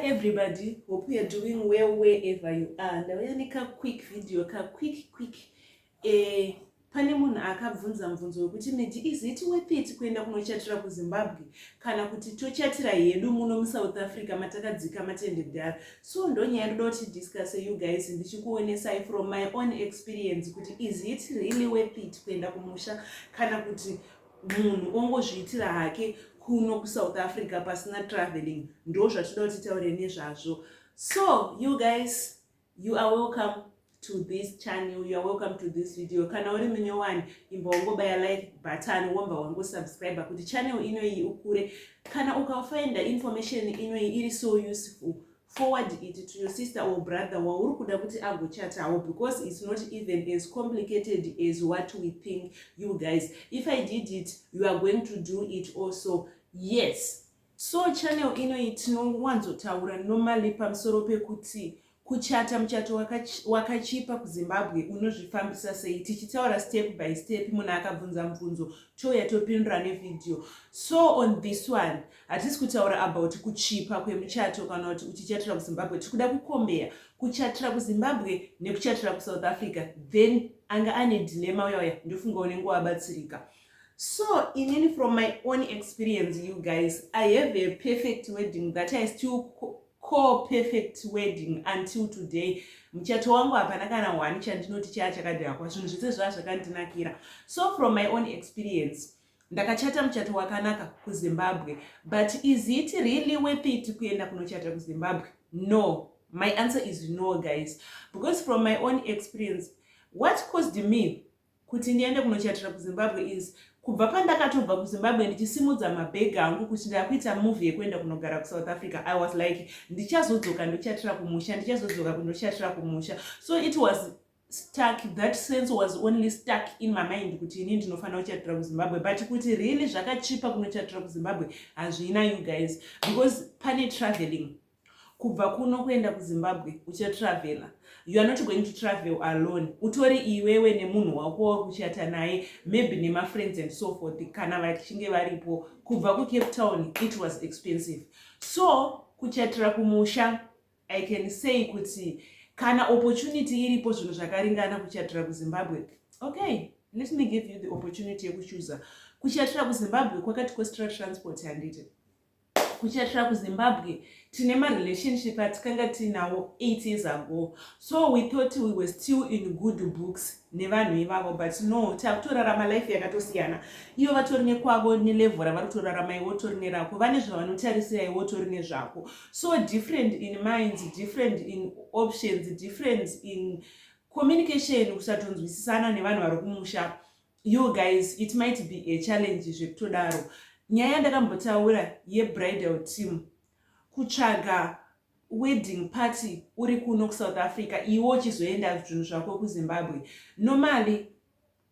everybody, hope you are doing well wherever you are. Ndauya neka quick video, pane munhu akabvunza mubvunzo wekuti Medi, is it worth it kuenda kunochatira kuZimbabwe kana kuti tochatira hedu muno muSouth Africa matakadzika matende kudhara. So ndonyaya ndoda kuti discuss you guys ndichikuonesai from my own experience kuti is it really worth it kuenda kumusha kana kuti munhu ongozviitira hake kuno kuSouth Africa pasina traveling. Ndo zvatoda kuti taure nezvazvo. So you guys, you are welcome to this channel, you are welcome to this video. Kana uri munyowani imba wangobaya like button womba wangosubscribe kuti channel inoyi ukure. Kana ukafind information inoyi iri so useful, forward it to your sister or brother wauri kuda kuti agochatawo, because it's not even as complicated as what we think, you guys. If I did it, you are going to do it also. Yes. So channel inoyi tinowanzotaura normally pamusoro pekuti kuchata muchato wakachipa kuZimbabwe unozvifambisa sei, tichitaura step by step. Munhu akabvunza mubvunzo touya topindura nevideo. So on this one hatisi kutaura about kuchipa kwemuchato kana kuti uchichatira kuZimbabwe. Tikuda kukombea kuchatira kuZimbabwe nekuchatira kuSouth Africa, then anga ane dilemma yoya ndofunga unenge wabatsirika. So inini from my own experience, you guys, I have a perfect wedding that I still call perfect wedding until today. Muchato wangu hapana kana wani chandinoti chakadhakwa, zvinhu zvese zvakandinakira. So from my own experience, ndakachata muchato wakanaka kuZimbabwe, but is it really worth it kuenda kunochata kuZimbabwe? No. My answer is no, guys, because from my own experience, what caused me kuti ndiende kunochatira kuZimbabwe is kubva pandakatobva kuZimbabwe ndichisimudza mabhegi angu kuti ndakuita movie yekuenda kunogara kuSouth Africa. I was like, ndichazodzoka ndochatira kumusha, ndichazodzoka kundochatira kumusha. So it was stuck, that sense was only stuck in my mind kuti ini ndinofanira kuchatira kuZimbabwe, but kuti really zvakachipa kunochatira kuZimbabwe hazvina, you guys, because pane traveling. Kubva kuno kuenda kuZimbabwe uchatravela, you are not going to travel alone. Utori iwewe nemunhu wako wakuchata naye, maybe nema friends and so forth, kana vachinge varipo. Kubva kuCape Town it was expensive. So kuchatira kumusha, I can say kuti kana opportunity iripo zvinhu zvakaringana kuchatira kuZimbabwe, okay, let me give you the opportunity yekuchoose. Kuchatira kuZimbabwe kwakati cost transport handiti. Kuchatira kuZimbabwe tine relationship atikanga tinawo 8 years ago. So we thought we were still in good books nevanhu ivavo, but no, takutorarama life yakatosiyana. Iyo vatori nekwavo nelevel ravari kutorarama, iwo tori nerako, vane zvavanotarisira, iwo tori nezvako. So different in minds, different in options, different in communication, kusatonzwisisana nevanhu vari kumusha. You guys, it might be a challenge zvekutodaro. Nyaya ndakambotaura yebridal team, kutsvaga wedding party uri kuno kuSouth Africa iwo chizoenda zvinhu zvako kuZimbabwe. Normally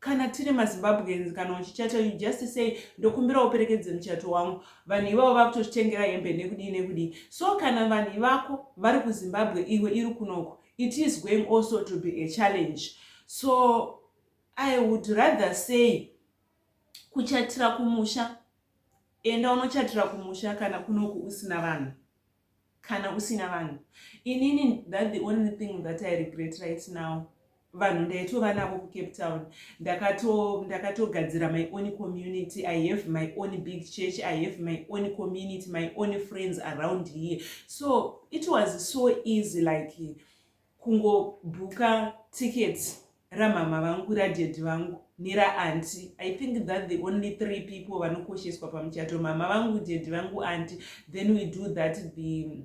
kana tiri maZimbabweans kana uchichata, you just say ndokumbira uperekedze muchato wangu, vanhu ivavo vakutozvitengera hembe nekudii. So kana vanhu vako vari kuZimbabwe iwe iri kunoko, it is going also to be a challenge. So I would rather say kuchatira kumusha, enda unochatira kumusha kana kunoku usina vanhu. Kana usina vanhu. Inini, that's the only thing that I regret right now. Vanhu ndaitova navo kuCape Town. Ndakatogadzira my own community. I have my own big church. I have my own community, my own friends around here. So it was so easy, like kungo booka tickets ramama vangu, radhedhi vangu, nira auntie. I think that the only 3 people vanokosheswa pamuchato, mama vangu, dhedhi vangu, auntie. Then we do that the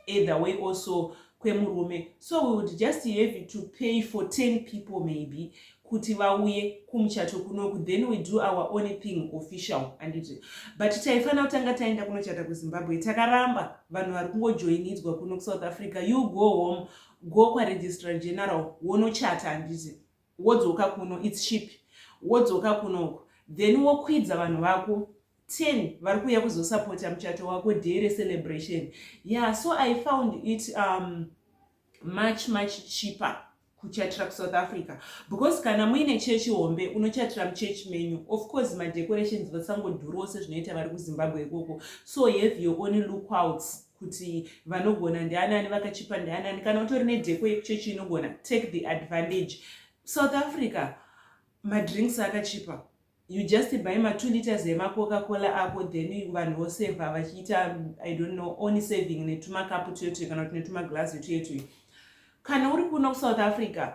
either way also kwemurume. So we would just have to pay for 10 people maybe kuti vauye kumuchato kunoku, then we do our own thing official anditi. But taifana kutanga taenda kunochata kuZimbabwe takaramba vanhu vari kungojoinidzwa kuno kuSouth Africa. You go home, go kwa registrar general wonochata anditi, wodzoka kuno, it's cheap, wodzoka kunoko, then wokwidza vanhu vako 10 vari kuuya kuzosapota muchato wako, day celebration. Yeah, so I found it much cheaper kuchatira kuSouth Africa, because kana muine chechi hombe unochatira muchechi menyu, of course ma decorations vasangodhurawo sezvinoita vari kuZimbabwe ikoko. So you have your own lookouts kuti vanogona ndianani vakachipa ndianani kana utori nedheko yekuchechi inogona take the advantage. South Africa madrinks akachipa, you just buy ma 2 liters emacoca-cola ako then vanhu voseva vachiita I don't know only saving netumakapu tuyetu kana kuti netumaglasi tuyetu. Kana uri kuno kuSouth Africa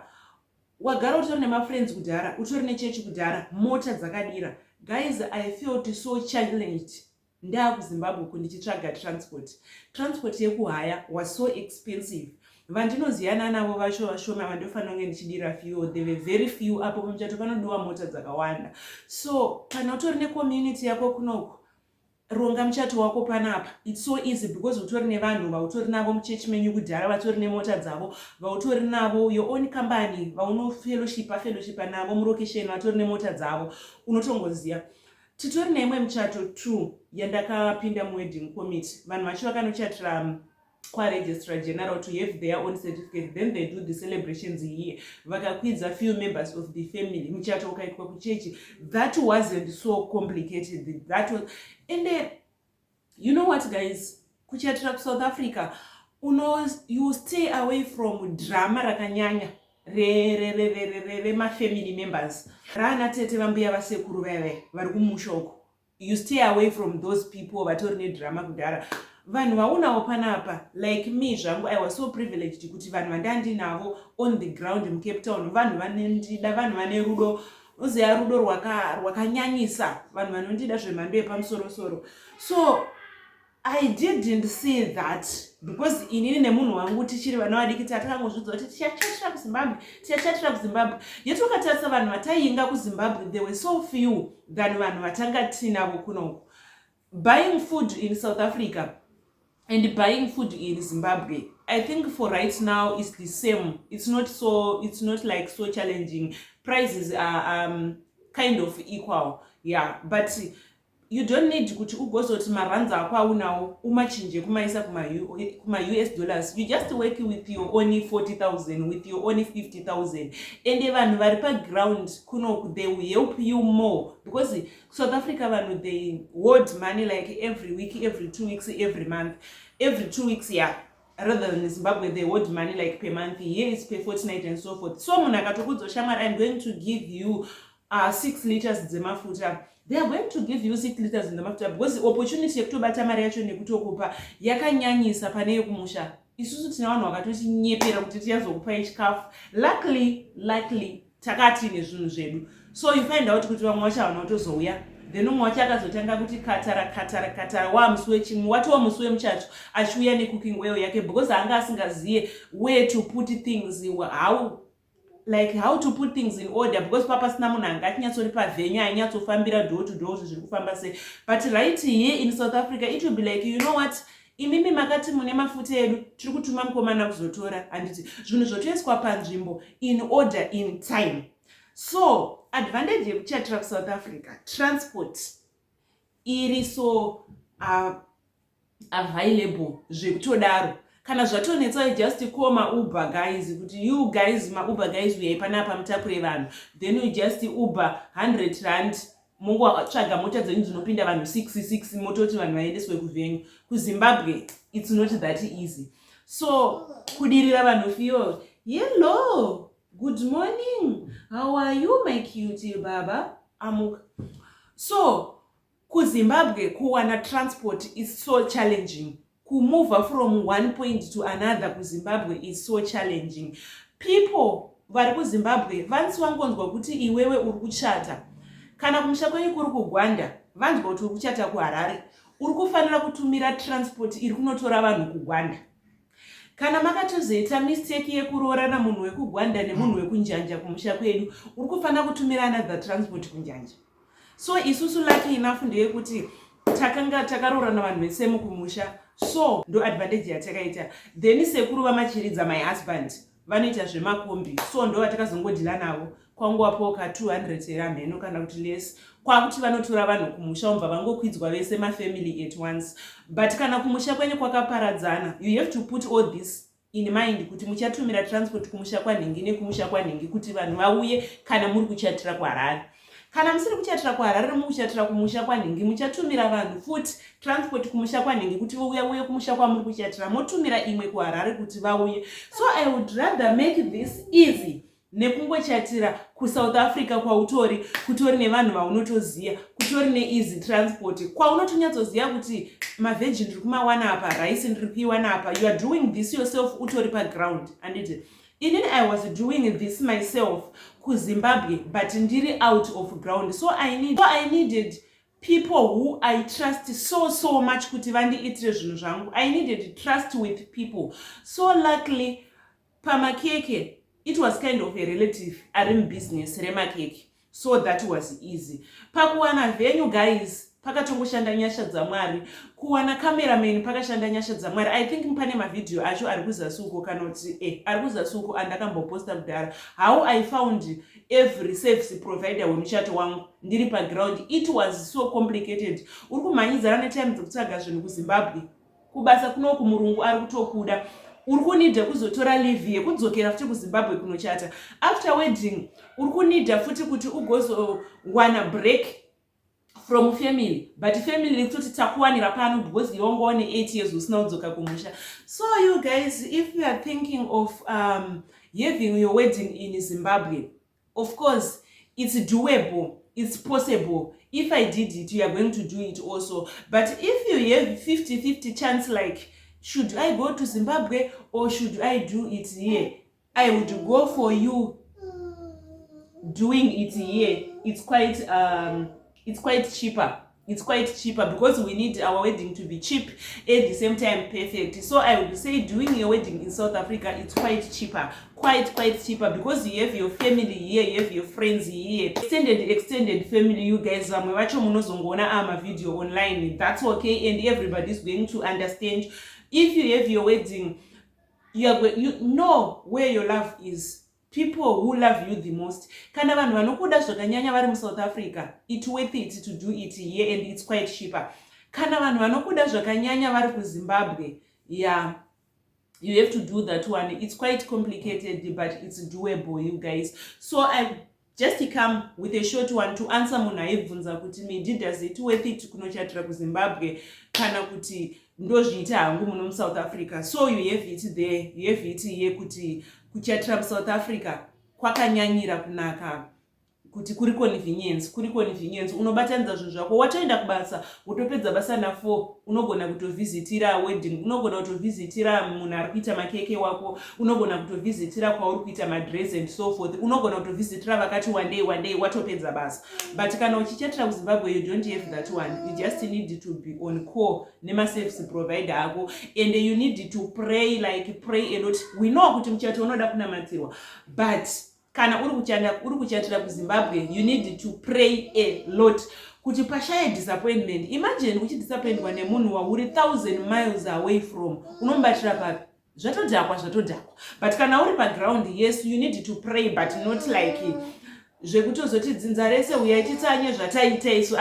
wagara utori nemafriends kudhara utori nechechi kudhara mota dzakadira. Guys, I felt so challenged ndakuZimbabwe kundichitsvaga transport yekuhaya was so expensive. Vandinoziyana navo vacho vashoma vandofanira kunge ndichidira fuel, there were very few apo pamuchato panodiwa mota dzakawanda. So kana utori necommunity yako kunoku ronga muchato wako panapa, it's so easy because utori nevanhu vautori navo muchechi menyu kudhara vatori nemota dzavo, vautori navo your own company vauno fellowshipa navo murokesheni vatori nemota dzavo, unotongoziya. Titori neimwe muchato 2 yandakapinda muwedding committee, vanhu vacho vakanochatira kwaregistrar general to have their own certificate, then they do the celebrations here, vakakwidza few members of the family, muchato ukaitwa kuchechi. That wasn't so complicated, that was, and you know what guys, kuchatira kuSouth Africa you stay away from drama rakanyanya remafamily members, rana tete vambuya vasekuru veve vari kumusha uko. You stay away from those people vatori nedrama kudhara. Vanhu vaunavo panapa like me zvangu, I was so privileged kuti vanhu vandandinavo on the ground muCape Town vanhu vanendida, vanhu vane rudo, uziya rudo rwakanyanyisa, vanhu vanondida zvemhando yepamusoro-soro. So I didn't see that because inini nemunhu wangu tichiri vana vadiki takangozvidzwa kuti tichachatira kuZimbabwe. Yeti ukatarisa vanhu vatainga kuZimbabwe there were so few than vanhu vatanga tinavo kunoku. Buying food in South Africa and buying food in Zimbabwe, I think for right now it's the same. It's not like so challenging. Prices are kind of equal, yeah, but you don't need kuti ugozoti maranza ako aunawo umachinje kumaisa kuma US dollars. You just work with your only 40,000, with your only 50,000, and vanhu vari pa ground kunoku they will help you more because South Africa vanhu they hold money like every week, every 2 weeks, every month, every 2 weeks, yeah, rather than Zimbabwe they hold money like per month, here is per fortnight and so forth. So munhu akatokudzo shamari I'm going to give you 6 liters dzemafuta, they are going to give you 6 liters in the mafuta because the opportunity yekutobata mari yacho nekutokupa yakanyanyisa pane yekumusha. Isusu tina vanhu vakatotinyepera kuti tiyazokupai chikafu. Luckily takati nezvinhu zvedu. So you find out kuti vamwe vacho havana kutozouya, then umwe wacho akazotanga kuti katara wamusi wechimwe wati wamusi wemuchato achiuya necooking oil yake because anga asingaziye where to put things, how to put things in order because papasina munhu anga atinyatsori pavhenya ainyatsofambira door to door zviri kufamba sei. But right here in South Africa it will be like, you know what, imimi makati mune mafuta edu tiri kutuma mukomana kuzotora, handiti zvinhu zvotoiswa panzvimbo in order in time. So advantage yekuchatira kuSouth Africa, transport iri so available zvekutodaro. Kana zvatonetsa just call ma Uber guys kuti you guys ma Uber guys uyai panapa mutakure vanhu, then you just Uber 100 rand mungotsvaga mota dzenyu dzinopinda vanhu 6 mototi vanhu vaendeswe kuvhenyu. KuZimbabwe it's not that easy. So kudirira vanhu fiyo, hello, good morning, how are you my cutie baba, amuka. So kuZimbabwe kuwana transport is so challenging. Move from one point to another kuZimbabwe is so challenging. People vari kuZimbabwe vansi vangonzwa kuti iwewe uri kuchata kana kumusha kwenyu kuri kuGwanda vanzwa kuti uri kuchata kuHarare, uri kufanira kutumira transport iri kunotora vanhu kuGwanda. Kana makatozoita mistake yekuroorana munhu wekuGwanda nemunhu wekunjanja kumusha kwedu, uri kufanira kutumira another transport kunjanja. So isusu lucky enough ndeyekuti takanga takaroorana vanhu vese mukumusha. So ndo advantage yatakaita. Then sekuru vamachiridza my husband vanoita zvemakombi, so ndo vatakazongodhila navo kwanguva poka 200 ramheno kana kuti less, kwakuti vanotora vanhu kumusha umva vangokwidzwa vese mafamily at once. But kana kumusha kwenyu kwakaparadzana, you have to put all this in mind kuti muchatumira transport kumusha kwanhingi nekumusha kwanhingi kuti vanhu vauye kana muri kuchatira kuHarare. kana musiri kuchatira kuHarare mukuchatira kumusha kwaNhengi muchatumira vanhu futi transport kumusha kwaNhengi kuti uye kumusha kwamuri kuchatira motumira imwe kuHarare kuti vauye. So I would rather make this easy nekungochatira kuSouth Africa kwautori kutori nevanhu vaunotoziva kutori neeasy transport kwaunotonyatsoziva kuti mavheji ndiri kumawana apa rice ndiri kuiwana apa. You are doing this yourself utori paground anditi inini I was doing this myself kuZimbabwe but ndiri out of ground. So I needed people who I trust so much kuti vandiitire zvinhu zvangu. I needed trust with people. So luckily pamakeke it was kind of a relative ari mubusiness remakeke, so that was easy. Pakuwana venue guys pakatongoshanda nyasha dzaMwari, kuwana cameraman pakashanda nyasha dzaMwari. I think pane mavideo acho ari kuzasuko kana kuti ari kuzasuko andakamboposta kudhara how I found every service provider wemuchato wangu ndiri paground. It was so complicated. Uri kumhanyidzana netime dzekutsvaga zvinhu kuZimbabwe kubasa kunoku murungu ari kutokuda. Uri kunidha kuzotora leave yekudzokera futi kuZimbabwe kunochata. After wedding uri kunidha futi kuti ugozowana break from family, but family kutoti takuwanira pano because you only one 8 years usina kudzoka kumusha. So you guys, if you are thinking of having your wedding in Zimbabwe, of course it's doable, it's possible. If I did it, you are going to do it also. But if you have 50-50 chance, like should I go to Zimbabwe or should I do it here, I would go for you doing it here. It's quite cheaper. It's quite cheaper because we need our wedding to be cheap at the same time perfect. So I would say doing your wedding in South Africa, it's quite cheaper. Quite cheaper because you have your family here, you have your friends here, extended family. You guys vacho munozongona ama video online, that's okay, and everybody's going to understand. If you have your wedding, you know where your love is. People who love you the most. Kana vanhu vanokuda zvakanyanya vari muSouth Africa, it's worth it to do it here and it's quite cheaper. Kana vanhu vanokuda zvakanyanya vari kuZimbabwe, yeah, you have to do that one. It's quite complicated but it's doable, you guys. So I just come with a short one to answer munhu aibvunza kuti maybe does it worth it kunochatira kuZimbabwe kana kuti ndozviita hangu muno muSouth Africa. So you have it there, you have it here kuti kuchatira muSouth Africa kwakanyanyira kunaka kuti kuri convenience unobatanidza zvinhu zvako watoenda kubasa wotopedza basa na4 unogona kutovhizitira wedding, unogona kutovhizitira munhu ari kuita makeke wako, unogona kutovhizitira kwauri kuita madress and so forth, unogona kutovhizitira vakati one day watopedza basa. But kana uchichatira kuZimbabwe you don't have that one. You just need to be on call nema-service provider ako and you need to pray a lot. We know kuti muchato unoda kunamatirwa, but kana uri kuchatira kuZimbabwe you need to pray a lot kuti pashaya disappointment. Imagine uchidisappointwa nemunhu wauri 1000 miles away from, unombatira papi? Zvatodhakwa. But kana uri paground, yes, you need to pray, but not like zvekutozoti dzinza rese uyai titsanye zvataita isu.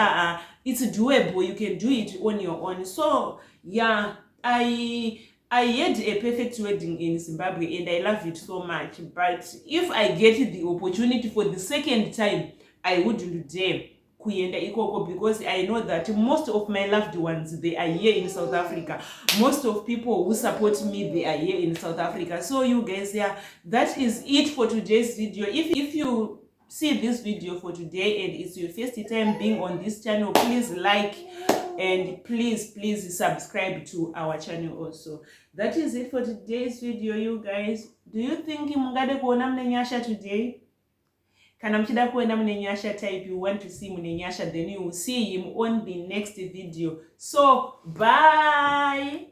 It's doable, you can do it on your own. So yeah, I had a perfect wedding in Zimbabwe and I love it so much. But if I get the opportunity for the second time, I wouldn't dare kuenda ikoko because I know that most of my loved ones, they are here in South Africa. Most of people who support me, they are here in South Africa. So you guys, yeah, that is it for today's video. If you see this video for today and it's your first time being on this channel, please like and please subscribe to our channel also. That is it for today's video, you guys. Do you think mungade kuona mnenyasha today? Kana mchida kuona mnenyasha type you want to see mnenyasha, then you will see him on the next video. So bye.